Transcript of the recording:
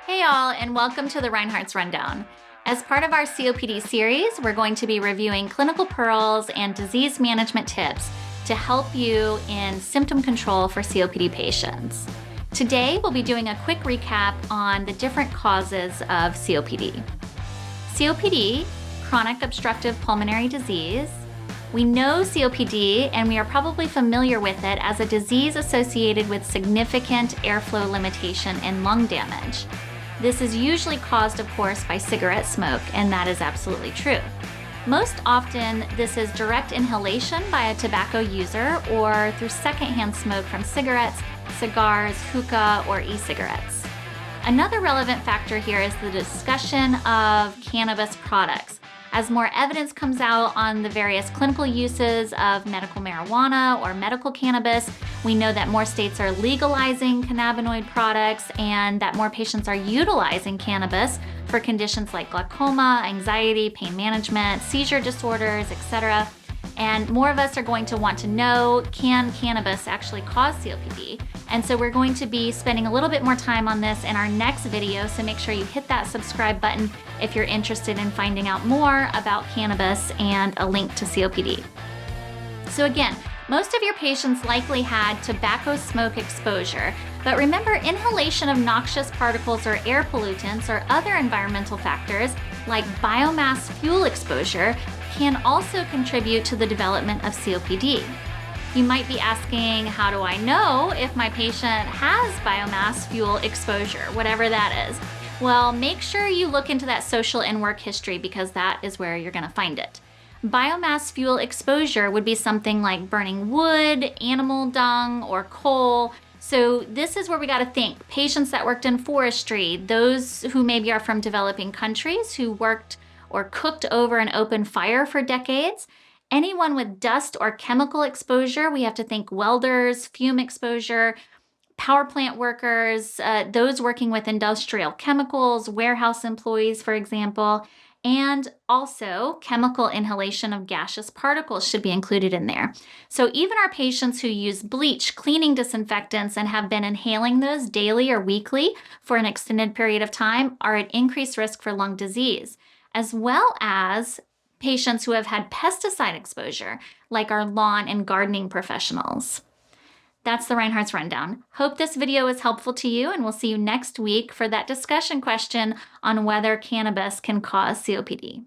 Hey all, and welcome to the Reinhartz Rundown. As part of our COPD series, we're going to be reviewing clinical pearls and disease management tips to help you in symptom control for COPD patients. Today, we'll be doing a quick recap on the different causes of COPD. COPD, chronic obstructive pulmonary disease. We know COPD, and we are probably familiar with it as a disease associated with significant airflow limitation and lung damage. This is usually caused, of course, by cigarette smoke, and that is absolutely true. Most often, this is direct inhalation by a tobacco user or through secondhand smoke from cigarettes, cigars, hookah, or e-cigarettes. Another relevant factor here is the discussion of cannabis products. As more evidence comes out on the various clinical uses of medical marijuana or medical cannabis, we know that more states are legalizing cannabinoid products and that more patients are utilizing cannabis for conditions like glaucoma, anxiety, pain management, seizure disorders, etc. And more of us are going to want to know, can cannabis actually cause COPD? And so we're going to be spending a little bit more time on this in our next video, so make sure you hit that subscribe button if you're interested in finding out more about cannabis and a link to COPD. So again, most of your patients likely had tobacco smoke exposure, but remember, inhalation of noxious particles or air pollutants or other environmental factors like biomass fuel exposure can also contribute to the development of COPD. You might be asking, how do I know if my patient has biomass fuel exposure, whatever that is? Well, make sure you look into that social and work history because that is where you're going to find it. Biomass fuel exposure would be something like burning wood, animal dung, or coal. So this is where we got to think. Patients that worked in forestry, those who maybe are from developing countries who worked or cooked over an open fire for decades. Anyone with dust or chemical exposure, we have to think welders, fume exposure, power plant workers, those working with industrial chemicals, warehouse employees, for example, and also chemical inhalation of gaseous particles should be included in there. So even our patients who use bleach, cleaning disinfectants, and have been inhaling those daily or weekly for an extended period of time are at increased risk for lung disease, as well as patients who have had pesticide exposure, like our lawn and gardening professionals. That's the Reinhartz Rundown. Hope this video is helpful to you, and we'll see you next week for that discussion question on whether cannabis can cause COPD.